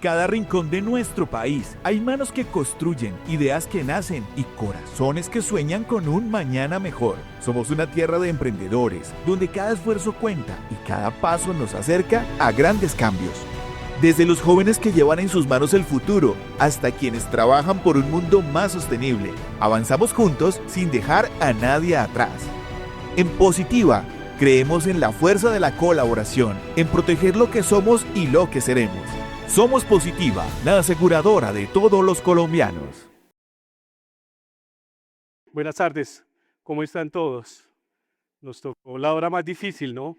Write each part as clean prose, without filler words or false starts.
cada rincón de nuestro país hay manos que construyen, ideas que nacen y corazones que sueñan con un mañana mejor. Somos una tierra de emprendedores, donde cada esfuerzo cuenta y cada paso nos acerca a grandes cambios. Desde los jóvenes que llevan en sus manos el futuro, hasta quienes trabajan por un mundo más sostenible, avanzamos juntos sin dejar a nadie atrás. En Positiva, creemos en la fuerza de la colaboración, en proteger lo que somos y lo que seremos. Somos Positiva, la aseguradora de todos los colombianos. Buenas tardes, ¿cómo están todos? Nos tocó la hora más difícil, ¿no?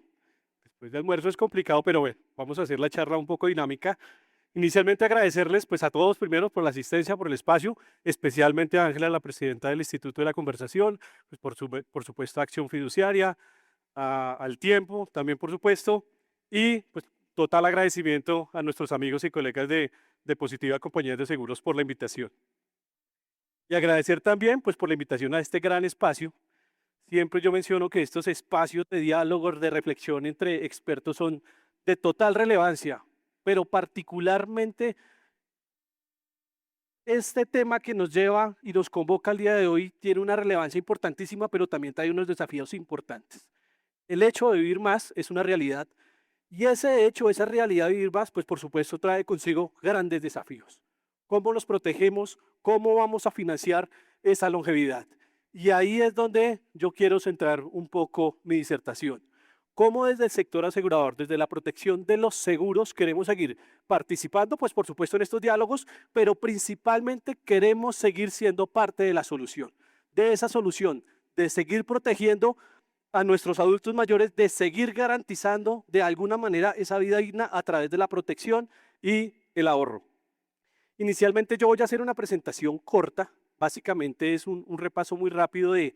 Después de almuerzo es complicado, pero bueno, vamos a hacer la charla un poco dinámica. Inicialmente agradecerles pues a todos primero por la asistencia, por el espacio, especialmente a Ángela, la presidenta del Instituto de la Conversación, pues por supuesto a Acción Fiduciaria, al Tiempo también por supuesto, y pues total agradecimiento a nuestros amigos y colegas de Positiva Compañías de Seguros por la invitación. Y agradecer también pues por la invitación a este gran espacio. Siempre yo menciono que estos espacios de diálogos, de reflexión entre expertos son de total relevancia, pero particularmente este tema que nos lleva y nos convoca al día de hoy tiene una relevancia importantísima, pero también trae unos desafíos importantes. El hecho de vivir más es una realidad y ese hecho, esa realidad de vivir más, pues por supuesto trae consigo grandes desafíos. ¿Cómo nos protegemos? ¿Cómo vamos a financiar esa longevidad? Y ahí es donde yo quiero centrar un poco mi disertación. ¿Cómo desde el sector asegurador, desde la protección de los seguros, queremos seguir participando? Pues por supuesto en estos diálogos, pero principalmente queremos seguir siendo parte de la solución, de esa solución, de seguir protegiendo a nuestros adultos mayores, de seguir garantizando de alguna manera esa vida digna a través de la protección y el ahorro. Inicialmente yo voy a hacer una presentación corta, básicamente es un repaso muy rápido de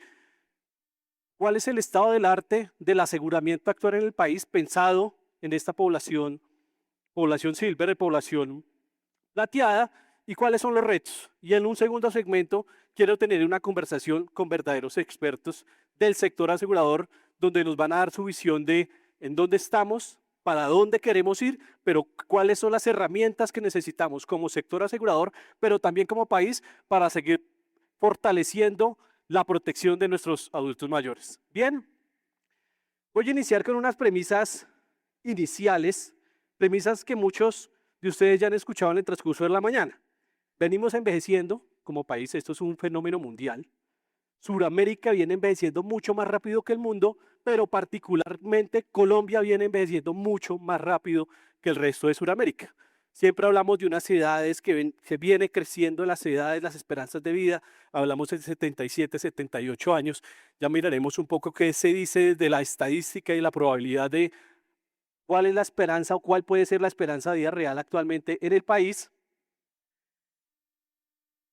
cuál es el estado del arte del aseguramiento actual en el país pensado en esta población silver, población plateada, y cuáles son los retos. Y en un segundo segmento quiero tener una conversación con verdaderos expertos del sector asegurador, donde nos van a dar su visión de en dónde estamos, para dónde queremos ir, pero cuáles son las herramientas que necesitamos como sector asegurador, pero también como país para seguir fortaleciendo la protección de nuestros adultos mayores. Bien, voy a iniciar con unas premisas iniciales, premisas que muchos de ustedes ya han escuchado en el transcurso de la mañana. Venimos envejeciendo como país, esto es un fenómeno mundial. Suramérica viene envejeciendo mucho más rápido que el mundo, pero particularmente Colombia viene envejeciendo mucho más rápido que el resto de Suramérica. Siempre hablamos de unas edades que viene creciendo las edades, las esperanzas de vida, hablamos de 77, 78 años, ya miraremos un poco qué se dice de la estadística y la probabilidad de cuál es la esperanza o cuál puede ser la esperanza de vida real actualmente en el país.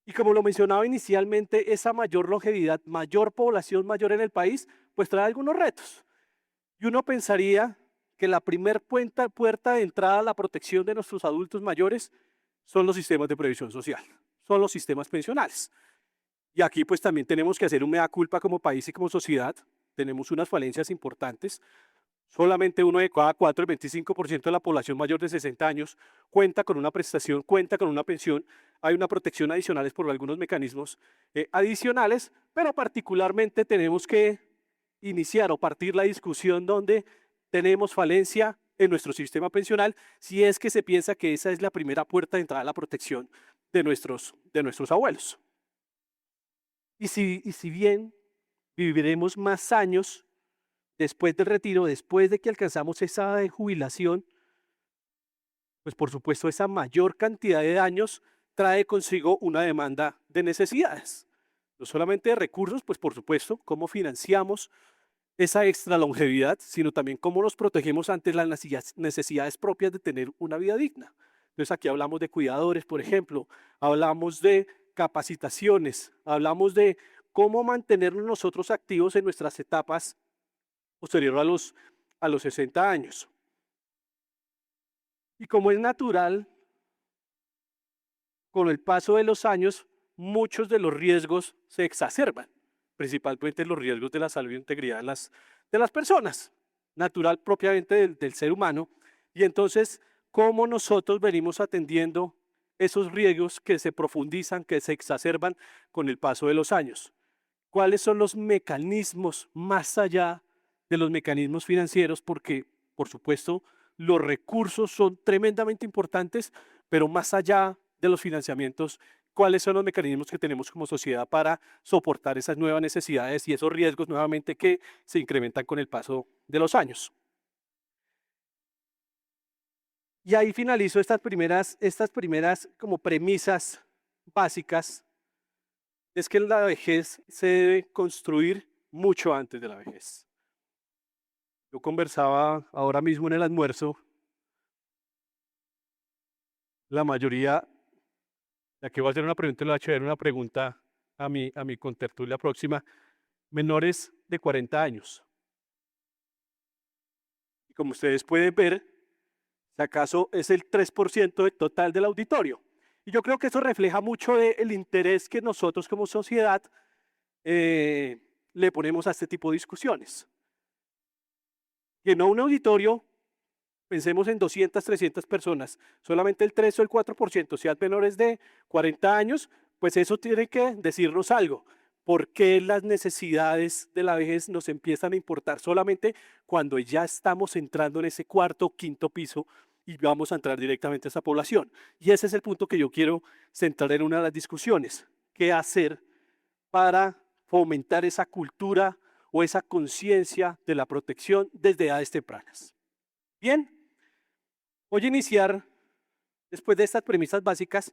Y como lo mencionaba inicialmente, esa mayor longevidad, mayor población mayor en el país, pues trae algunos retos. Y uno pensaría que la primer puerta de entrada a la protección de nuestros adultos mayores son los sistemas de previsión social, son los sistemas pensionales. Y aquí pues también tenemos que hacer un mea culpa como país y como sociedad. Tenemos unas falencias importantes. Solamente uno de cada cuatro, el 25% de la población mayor de 60 años, cuenta con una prestación, cuenta con una pensión. Hay una protección adicional por algunos mecanismos adicionales, pero particularmente tenemos que iniciar o partir la discusión donde tenemos falencia en nuestro sistema pensional, si es que se piensa que esa es la primera puerta de entrada a la protección de nuestros abuelos. Y si bien viviremos más años después del retiro, después de que alcanzamos esa edad de jubilación, pues por supuesto esa mayor cantidad de años trae consigo una demanda de necesidades. No solamente de recursos, pues por supuesto, cómo financiamos esa extra longevidad, sino también cómo nos protegemos ante las necesidades propias de tener una vida digna. Entonces aquí hablamos de cuidadores, por ejemplo, hablamos de capacitaciones, hablamos de cómo mantenernos nosotros activos en nuestras etapas posterior a los 60 años. Y como es natural, con el paso de los años, muchos de los riesgos se exacerban, principalmente los riesgos de la salud e integridad de las personas, natural propiamente del ser humano. Y entonces, cómo nosotros venimos atendiendo esos riesgos que se profundizan, que se exacerban con el paso de los años. ¿Cuáles son los mecanismos más allá de los mecanismos financieros? Porque, por supuesto, los recursos son tremendamente importantes, pero más allá de los financiamientos, ¿cuáles son los mecanismos que tenemos como sociedad para soportar esas nuevas necesidades y esos riesgos nuevamente que se incrementan con el paso de los años? Y ahí finalizo estas primeras como premisas básicas. Es que la vejez se debe construir mucho antes de la vejez. Yo conversaba ahora mismo en el almuerzo, la mayoría, ya que voy a hacer una pregunta, le voy a hacer una pregunta a mi contertulia próxima, menores de 40 años. Y como ustedes pueden ver, si acaso es el 3% del total del auditorio. Y yo creo que eso refleja mucho del interés que nosotros como sociedad eh, le ponemos a este tipo de discusiones. Que no un auditorio, pensemos en 200, 300 personas, solamente el 3 o el 4% sean menores de 40 años, pues eso tiene que decirnos algo. ¿Por qué las necesidades de la vejez nos empiezan a importar solamente cuando ya estamos entrando en ese cuarto o quinto piso y vamos a entrar directamente a esa población? Y ese es el punto que yo quiero centrar en una de las discusiones. ¿Qué hacer para fomentar esa cultura o esa conciencia de la protección desde edades tempranas? Bien, voy a iniciar después de estas premisas básicas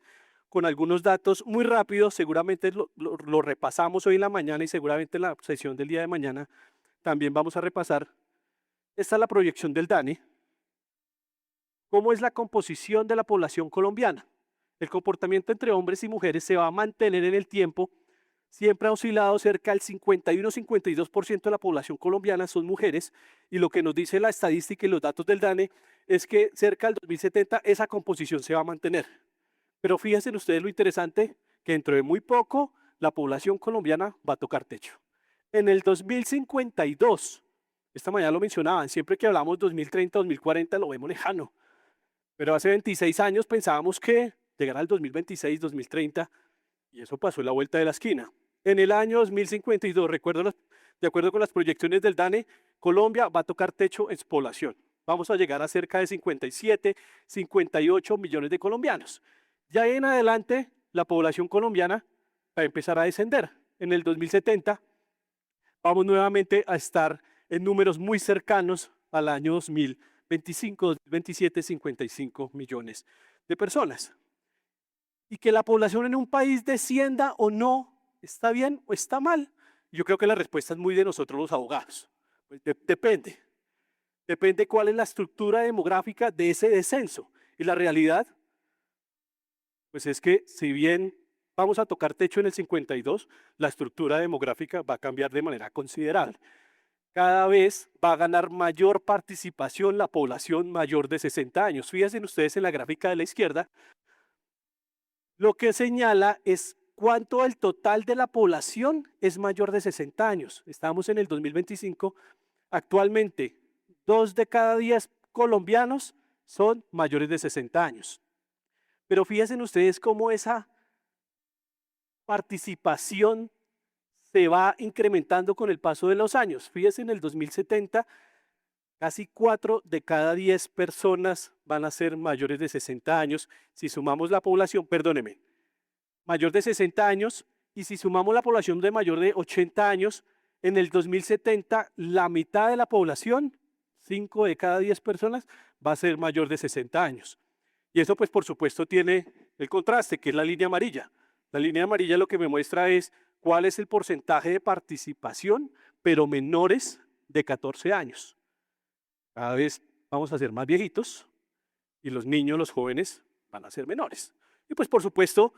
con algunos datos muy rápidos. Seguramente lo repasamos hoy en la mañana y seguramente en la sesión del día de mañana también vamos a repasar. Esta es la proyección del DANE. ¿Cómo es la composición de la población colombiana? El comportamiento entre hombres y mujeres se va a mantener en el tiempo. Siempre ha oscilado cerca del 51-52% de la población colombiana son mujeres, y lo que nos dice la estadística y los datos del DANE es que cerca del 2070 esa composición se va a mantener. Pero fíjense ustedes lo interesante, que dentro de muy poco la población colombiana va a tocar techo. En el 2052, esta mañana lo mencionaban, siempre que hablamos 2030, 2040 lo vemos lejano, pero hace 26 años pensábamos que llegar al 2026, 2030, y eso pasó en la vuelta de la esquina. En el año 2052, de acuerdo con las proyecciones del DANE, Colombia va a tocar techo en población. Vamos a llegar a cerca de 57, 58 millones de colombianos. Ya ahí en adelante, la población colombiana va a empezar a descender. En el 2070 vamos nuevamente a estar en números muy cercanos al año 2025, 2027, 55 millones de personas. Y que la población en un país descienda o no, ¿está bien o está mal? Yo creo que la respuesta es muy de nosotros los abogados. Pues depende. Depende cuál es la estructura demográfica de ese descenso. Y la realidad, pues es que si bien vamos a tocar techo en el 52, la estructura demográfica va a cambiar de manera considerable. Cada vez va a ganar mayor participación la población mayor de 60 años. Fíjense ustedes en la gráfica de la izquierda, lo que señala es cuánto el total de la población es mayor de 60 años. Estamos en el 2025. Actualmente, 2 de cada 10 colombianos son mayores de 60 años. Pero fíjense ustedes cómo esa participación se va incrementando con el paso de los años. Fíjense, en el 2070, casi 4 de cada 10 personas van a ser mayores de 60 años. Si sumamos la población, perdóneme, mayor de 60 años, y si sumamos la población de mayor de 80 años, en el 2070 la mitad de la población, 5 de cada 10 personas, va a ser mayor de 60 años. Y eso pues por supuesto tiene el contraste, que es la línea amarilla. La línea amarilla lo que me muestra es cuál es el porcentaje de participación, pero menores de 14 años. Cada vez vamos a ser más viejitos y los niños, los jóvenes, van a ser menores. Y pues por supuesto,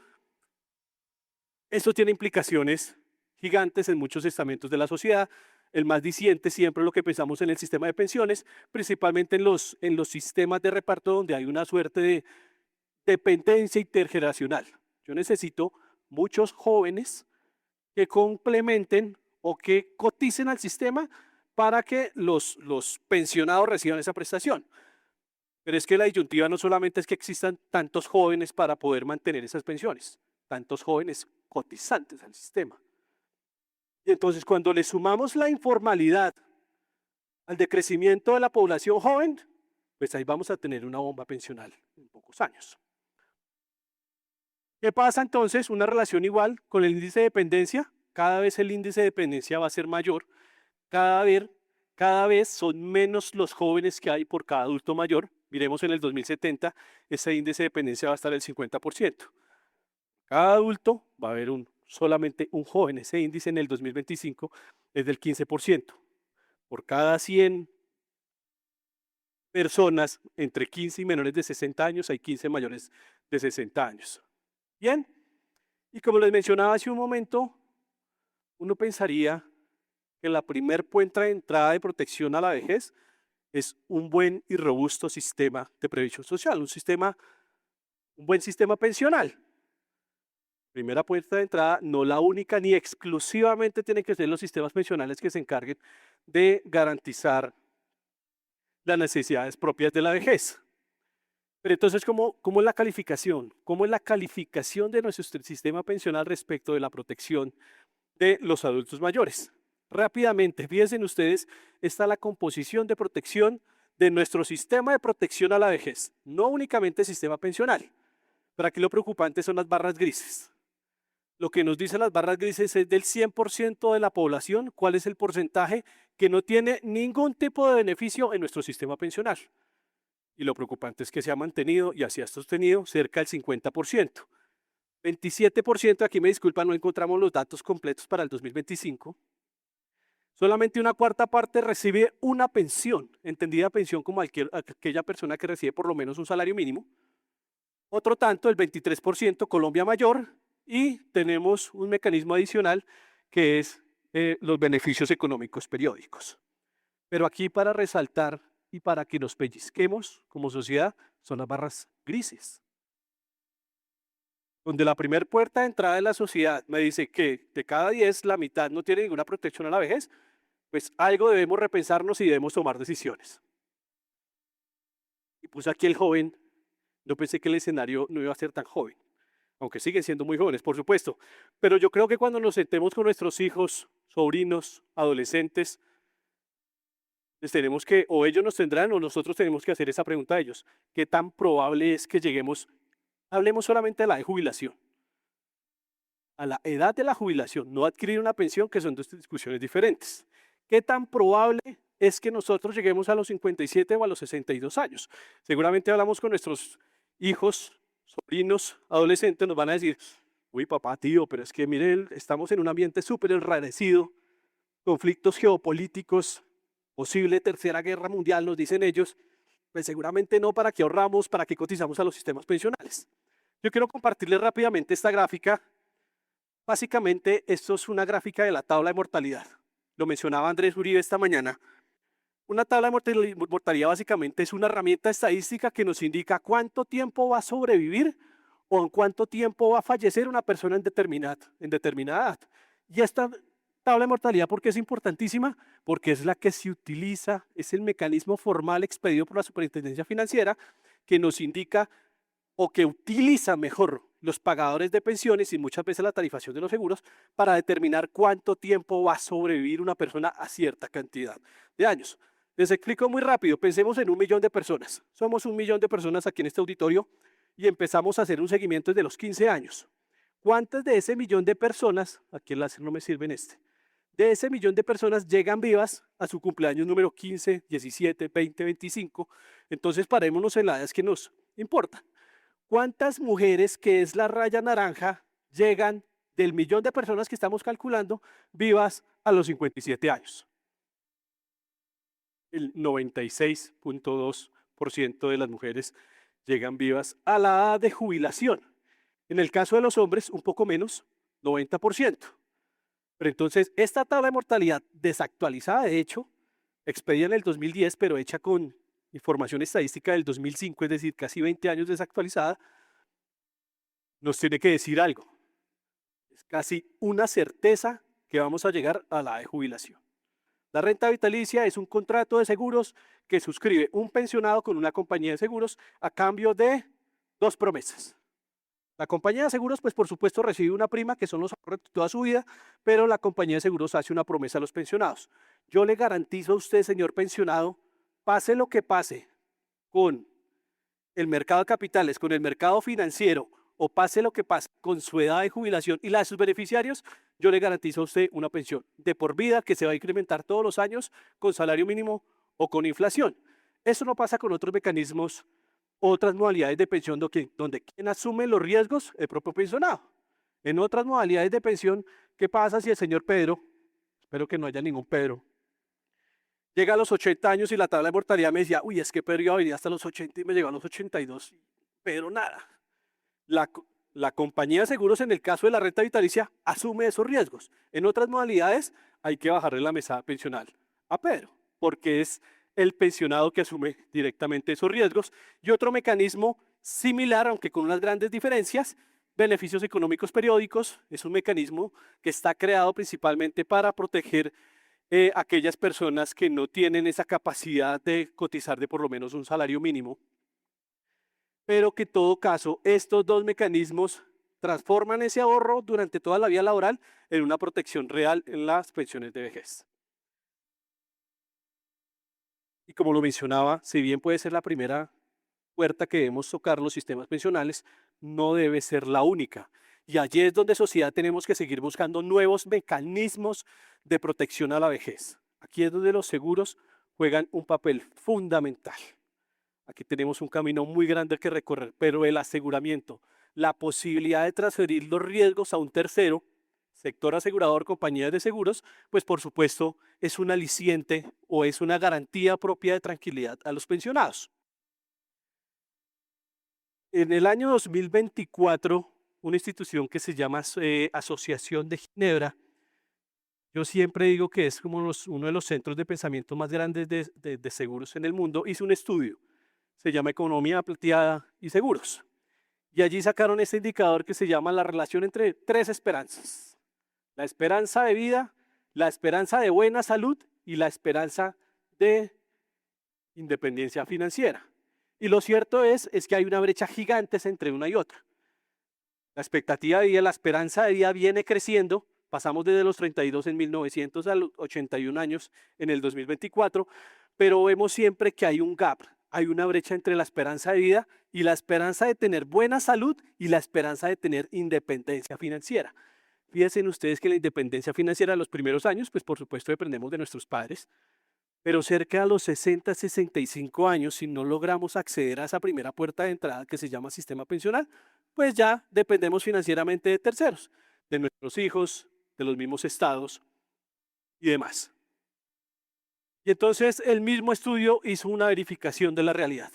esto tiene implicaciones gigantes en muchos estamentos de la sociedad. El más diciente siempre lo que pensamos en el sistema de pensiones, principalmente en los sistemas de reparto donde hay una suerte de dependencia intergeneracional. Yo necesito muchos jóvenes que complementen o que coticen al sistema para que los pensionados reciban esa prestación. Pero es que la disyuntiva no solamente es que existan tantos jóvenes para poder mantener esas pensiones, tantos jóvenes cotizantes al sistema. Y entonces cuando le sumamos la informalidad al decrecimiento de la población joven, pues ahí vamos a tener una bomba pensional en pocos años. ¿Qué pasa entonces? Una relación igual con el índice de dependencia. Cada vez el índice de dependencia va a ser mayor. Cada vez, cada vez son menos los jóvenes que hay por cada adulto mayor. Miremos en el 2070, ese índice de dependencia va a estar el 50%. Cada adulto va a haber solamente un joven. Ese índice en el 2025 es del 15%. Por cada 100 personas entre 15 y menores de 60 años, hay 15 mayores de 60 años. Bien, y como les mencionaba hace un momento, uno pensaría que la primer puerta de entrada de protección a la vejez es un buen y robusto sistema de previsión social, un buen sistema pensional. Primera puerta de entrada, no la única ni exclusivamente tienen que ser los sistemas pensionales que se encarguen de garantizar las necesidades propias de la vejez. Pero entonces, ¿cómo es la calificación? ¿Cómo es la calificación de nuestro sistema pensional respecto de la protección de los adultos mayores? Rápidamente, fíjense ustedes, está la composición de protección de nuestro sistema de protección a la vejez, no únicamente el sistema pensional. Pero aquí lo preocupante son las barras grises. Lo que nos dicen las barras grises es del 100% de la población, cuál es el porcentaje que no tiene ningún tipo de beneficio en nuestro sistema pensional. Y lo preocupante es que se ha mantenido y así ha sostenido cerca del 50%. 27%, aquí me disculpan, no encontramos los datos completos para el 2025. Solamente una cuarta parte recibe una pensión, entendida pensión como aquella persona que recibe por lo menos un salario mínimo. Otro tanto, el 23%, Colombia Mayor, y tenemos un mecanismo adicional que es los beneficios económicos periódicos. Pero aquí para resaltar y para que nos pellizquemos como sociedad son las barras grises, donde la primera puerta de entrada de la sociedad me dice que de cada 10 la mitad no tiene ninguna protección a la vejez, pues algo debemos repensarnos y debemos tomar decisiones. Y puse aquí el joven, no pensé que el escenario no iba a ser tan joven, aunque siguen siendo muy jóvenes, por supuesto, pero yo creo que cuando nos sentemos con nuestros hijos, sobrinos, adolescentes, les tenemos que, o ellos nos tendrán, o nosotros tenemos que hacer esa pregunta a ellos. ¿Qué tan probable es que lleguemos, hablemos solamente de la de jubilación, a la edad de la jubilación, no adquirir una pensión, que son dos discusiones diferentes? ¿Qué tan probable es que nosotros lleguemos a los 57 o a los 62 años? Seguramente hablamos con nuestros hijos, sobrinos, adolescentes, nos van a decir, uy papá, tío, pero es que mire, estamos en un ambiente súper enrarecido, conflictos geopolíticos, posible tercera guerra mundial, nos dicen ellos, pues seguramente no, para que ahorramos, para que cotizamos a los sistemas pensionales. Yo quiero compartirles rápidamente esta gráfica. Básicamente, esto es una gráfica de la tabla de mortalidad. Lo mencionaba Andrés Uribe esta mañana. Una tabla de mortalidad básicamente es una herramienta estadística que nos indica cuánto tiempo va a sobrevivir o en cuánto tiempo va a fallecer una persona en determinada edad. Y esta tabla de mortalidad, ¿por qué es importantísima? Porque es la que se utiliza, es el mecanismo formal expedido por la Superintendencia Financiera que nos indica o que utiliza mejor los pagadores de pensiones y muchas veces la tarifación de los seguros para determinar cuánto tiempo va a sobrevivir una persona a cierta cantidad de años. Les explico muy rápido, pensemos en 1 millón de personas. Somos 1 millón de personas aquí en este auditorio y empezamos a hacer un seguimiento desde los 15 años. ¿Cuántas de ese millón de personas, aquí el láser no me sirve en este, de ese millón de personas llegan vivas a su cumpleaños número 15, 17, 20, 25? Entonces parémonos en las edades que nos importan. ¿Cuántas mujeres, que es la raya naranja, llegan del millón de personas que estamos calculando vivas a los 57 años? El 96.2% de las mujeres llegan vivas a la edad de jubilación. En el caso de los hombres, un poco menos, 90%. Pero entonces, esta tabla de mortalidad desactualizada, de hecho, expedida en el 2010, pero hecha con información estadística del 2005, es decir, casi 20 años desactualizada, nos tiene que decir algo. Es casi una certeza que vamos a llegar a la edad de jubilación. La renta vitalicia es un contrato de seguros que suscribe un pensionado con una compañía de seguros a cambio de dos promesas. La compañía de seguros, pues por supuesto recibe una prima, que son los ahorros de toda su vida, pero la compañía de seguros hace una promesa a los pensionados. Yo le garantizo a usted, señor pensionado, pase lo que pase con el mercado de capitales, con el mercado financiero, o pase lo que pase con su edad de jubilación y la de sus beneficiarios, yo le garantizo a usted una pensión de por vida que se va a incrementar todos los años con salario mínimo o con inflación. Eso no pasa con otros mecanismos, otras modalidades de pensión donde quien asume los riesgos, el propio pensionado. En otras modalidades de pensión, ¿qué pasa si el señor Pedro, espero que no haya ningún Pedro, llega a los 80 años y la tabla de mortalidad me decía, uy, es que Pedro iba a venir hasta los 80 y me llegó a los 82, pero nada. La compañía de seguros, en el caso de la renta vitalicia, asume esos riesgos. En otras modalidades hay que bajarle la mesada pensional a Pedro, porque es el pensionado que asume directamente esos riesgos. Y otro mecanismo similar, aunque con unas grandes diferencias, beneficios económicos periódicos, es un mecanismo que está creado principalmente para proteger aquellas personas que no tienen esa capacidad de cotizar de por lo menos un salario mínimo, pero que en todo caso estos dos mecanismos transforman ese ahorro durante toda la vida laboral en una protección real en las pensiones de vejez. Y como lo mencionaba, si bien puede ser la primera puerta que debemos tocar los sistemas pensionales, no debe ser la única. Y allí es donde sociedad tenemos que seguir buscando nuevos mecanismos de protección a la vejez. Aquí es donde los seguros juegan un papel fundamental. Aquí tenemos un camino muy grande que recorrer, pero el aseguramiento, la posibilidad de transferir los riesgos a un tercero, sector asegurador, compañías de seguros, pues por supuesto es un aliciente o es una garantía propia de tranquilidad a los pensionados. En el año 2024, una institución que se llama Asociación de Ginebra, yo siempre digo que es como uno de los centros de pensamiento más grandes de seguros en el mundo, hizo un estudio, se llama Economía Plateada y Seguros. Y allí sacaron este indicador que se llama la relación entre tres esperanzas: la esperanza de vida, la esperanza de buena salud y la esperanza de independencia financiera. Y lo cierto es que hay una brecha gigante entre una y otra. La expectativa de vida, la esperanza de vida viene creciendo. Pasamos desde los 32 en 1900 a los 81 años en el 2024, pero vemos siempre que hay un gap, hay una brecha entre la esperanza de vida y la esperanza de tener buena salud y la esperanza de tener independencia financiera. Fíjense ustedes que la independencia financiera en los primeros años, pues por supuesto dependemos de nuestros padres, pero cerca de los 60, 65 años, si no logramos acceder a esa primera puerta de entrada que se llama sistema pensional, pues ya dependemos financieramente de terceros, de nuestros hijos, de los mismos estados y demás. Y entonces el mismo estudio hizo una verificación de la realidad.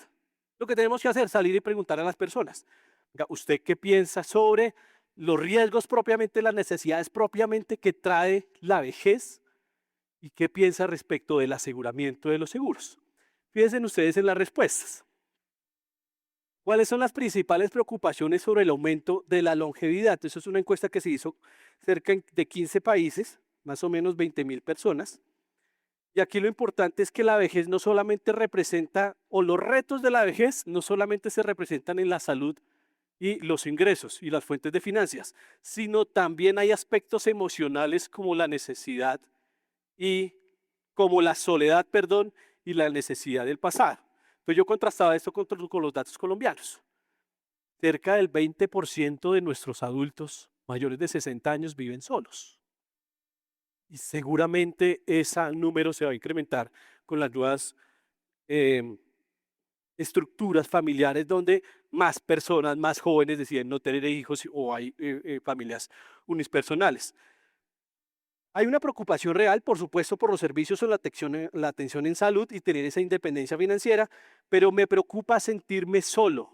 Lo que tenemos que hacer es salir y preguntar a las personas, "Oiga, ¿usted qué piensa sobre los riesgos propiamente, las necesidades propiamente que trae la vejez? ¿Y qué piensa respecto del aseguramiento de los seguros?" Fíjense ustedes en las respuestas. ¿Cuáles son las principales preocupaciones sobre el aumento de la longevidad? Eso es una encuesta que se hizo cerca de 15 países, más o menos 20.000 personas. Y aquí lo importante es que la vejez no solamente representa, o los retos de la vejez no solamente se representan en la salud y los ingresos y las fuentes de finanzas, sino también hay aspectos emocionales como la necesidad y como la soledad, perdón, y la necesidad del pasado. Entonces yo contrastaba esto con los datos colombianos. Cerca del 20% de nuestros adultos mayores de 60 años viven solos. Y seguramente ese número se va a incrementar con las nuevas em, estructuras familiares donde más personas, más jóvenes deciden no tener hijos o hay familias unipersonales. Hay una preocupación real, por supuesto, por los servicios o la atención en salud y tener esa independencia financiera, pero me preocupa sentirme solo.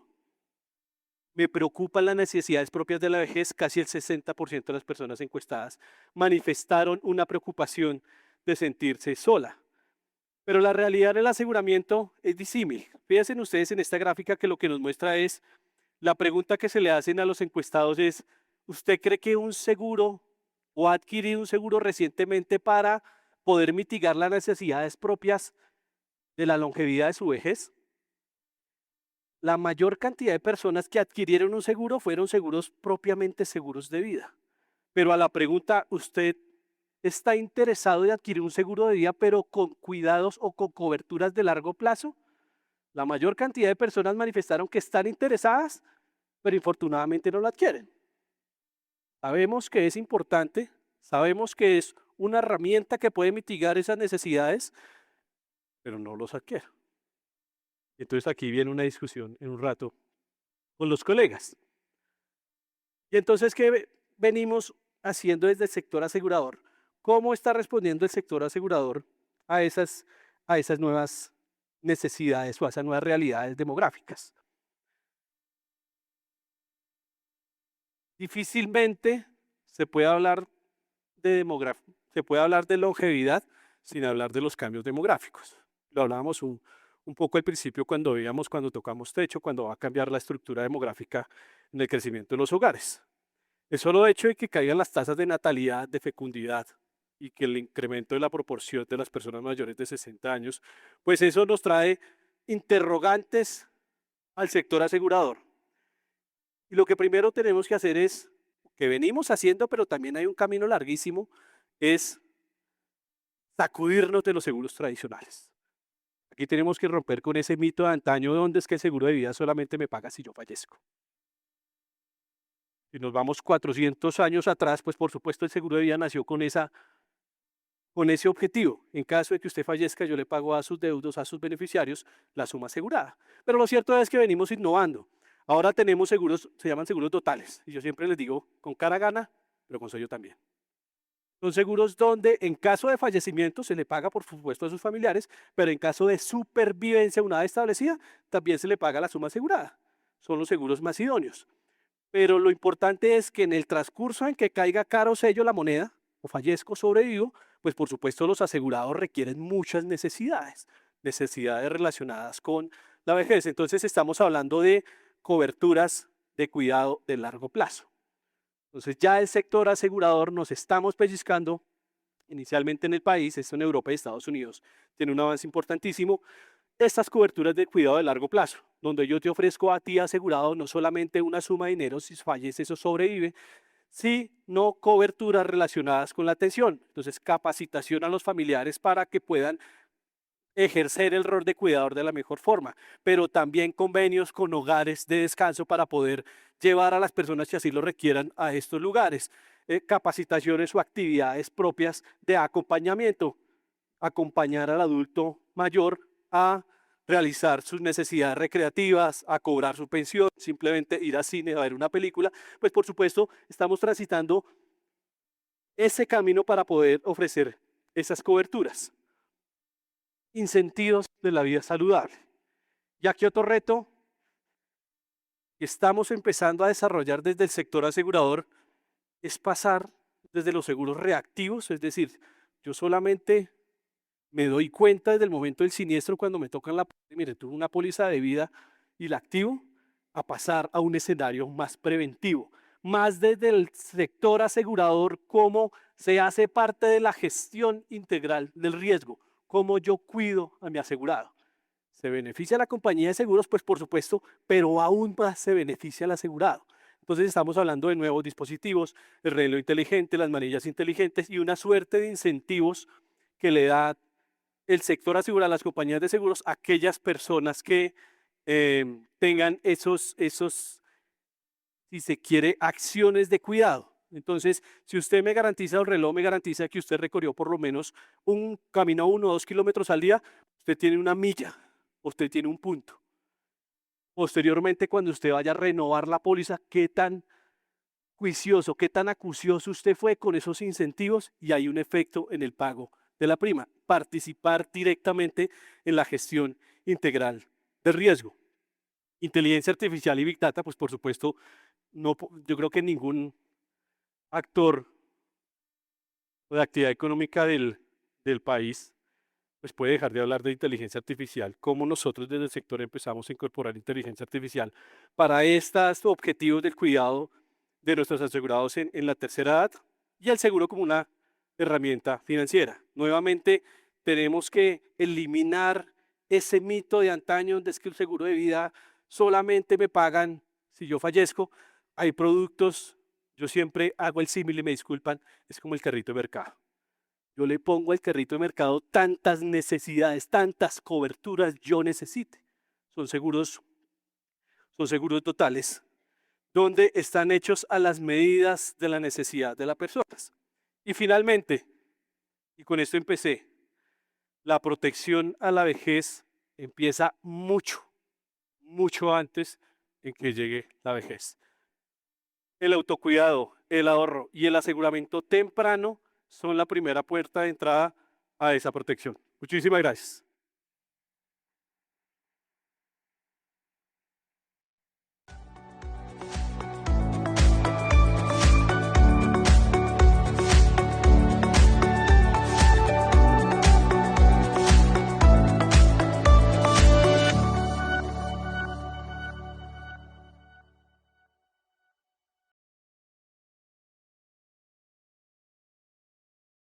Me preocupan las necesidades propias de la vejez. Casi el 60% de las personas encuestadas manifestaron una preocupación de sentirse sola. Pero la realidad del aseguramiento es disímil. Fíjense ustedes en esta gráfica que lo que nos muestra es, la pregunta que se le hacen a los encuestados es, ¿usted cree que un seguro o ha adquirido un seguro recientemente para poder mitigar las necesidades propias de la longevidad de su vejez, la mayor cantidad de personas que adquirieron un seguro fueron seguros propiamente seguros de vida. Pero a la pregunta, ¿usted está interesado en adquirir un seguro de vida pero con cuidados o con coberturas de largo plazo? La mayor cantidad de personas manifestaron que están interesadas, pero infortunadamente no lo adquieren. Sabemos que es importante, sabemos que es una herramienta que puede mitigar esas necesidades, pero no los adquieren. Entonces aquí viene una discusión en un rato con los colegas. Y entonces, ¿qué venimos haciendo desde el sector asegurador? ¿Cómo está respondiendo el sector asegurador a esas nuevas necesidades o a esas nuevas realidades demográficas? Difícilmente se puede hablar se puede hablar de longevidad sin hablar de los cambios demográficos. Lo hablábamos un poco al principio cuando veíamos, cuando tocamos techo, cuando va a cambiar la estructura demográfica en el crecimiento de los hogares. El solo hecho de que caigan las tasas de natalidad, de fecundidad y que el incremento de la proporción de las personas mayores de 60 años, pues eso nos trae interrogantes al sector asegurador. Y lo que primero tenemos que hacer es, que venimos haciendo, pero también hay un camino larguísimo, es sacudirnos de los seguros tradicionales. Aquí tenemos que romper con ese mito de antaño donde es que el seguro de vida solamente me paga si yo fallezco. Si nos vamos 400 años atrás, pues por supuesto el seguro de vida nació con ese objetivo. En caso de que usted fallezca, yo le pago a sus deudos, a sus beneficiarios, la suma asegurada. Pero lo cierto es que venimos innovando. Ahora tenemos seguros, se llaman seguros totales. Y yo siempre les digo, con cara gana, pero con sello también. Son seguros donde en caso de fallecimiento se le paga por supuesto a sus familiares, pero en caso de supervivencia una vez establecida, también se le paga la suma asegurada. Son los seguros más idóneos. Pero lo importante es que en el transcurso en que caiga caro sello la moneda, o fallezco o sobrevivo, pues por supuesto los asegurados requieren muchas necesidades relacionadas con la vejez. Entonces estamos hablando de coberturas de cuidado de largo plazo. Entonces ya el sector asegurador nos estamos pellizcando, inicialmente en el país, esto en Europa y Estados Unidos, tiene un avance importantísimo, estas coberturas de cuidado de largo plazo, donde yo te ofrezco a ti asegurado no solamente una suma de dinero si falleces o sobrevive, sino coberturas relacionadas con la atención. Entonces, capacitación a los familiares para que puedan ejercer el rol de cuidador de la mejor forma, pero también convenios con hogares de descanso para poder llevar a las personas que así lo requieran a estos lugares. Capacitaciones o actividades propias de acompañamiento, acompañar al adulto mayor a realizar sus necesidades recreativas, a cobrar su pensión, simplemente ir al cine a ver una película, pues por supuesto estamos transitando ese camino para poder ofrecer esas coberturas. Incentivos de la vida saludable. Y aquí otro reto que estamos empezando a desarrollar desde el sector asegurador es pasar desde los seguros reactivos, es decir, yo solamente me doy cuenta desde el momento del siniestro cuando me tocan mire, tuve una póliza de vida y la activo, a pasar a un escenario más preventivo, más desde el sector asegurador, cómo se hace parte de la gestión integral del riesgo, cómo yo cuido a mi asegurado. ¿Se beneficia la compañía de seguros? Pues por supuesto, pero aún más se beneficia al asegurado. Entonces estamos hablando de nuevos dispositivos, el reloj inteligente, las manillas inteligentes y una suerte de incentivos que le da el sector asegurado a las compañías de seguros a aquellas personas que tengan si se quiere, acciones de cuidado. Entonces, si usted me garantiza el reloj, me garantiza que usted recorrió por lo menos un camino 1 o 2 kilómetros al día, usted tiene una milla, usted tiene un punto. Posteriormente, cuando usted vaya a renovar la póliza, qué tan juicioso, qué tan acucioso usted fue con esos incentivos y hay un efecto en el pago de la prima. Participar directamente en la gestión integral del riesgo. Inteligencia artificial y Big Data, pues por supuesto, no, yo creo que ningún actor o de actividad económica del país pues puede dejar de hablar de inteligencia artificial. Cómo nosotros desde el sector empezamos a incorporar inteligencia artificial para estos objetivos del cuidado de nuestros asegurados en la tercera edad y el seguro como una herramienta financiera. Nuevamente, tenemos que eliminar ese mito de antaño donde es que el seguro de vida solamente me pagan si yo fallezco. Hay productos, yo siempre hago el símil y me disculpan, es como el carrito de mercado. Yo le pongo al carrito de mercado tantas necesidades, tantas coberturas yo necesite. Son seguros, son seguros totales, donde están hechos a las medidas de la necesidad de las personas. Y finalmente, y con esto empecé, la protección a la vejez empieza mucho, mucho antes en que llegue la vejez. El autocuidado, el ahorro y el aseguramiento temprano son la primera puerta de entrada a esa protección. Muchísimas gracias.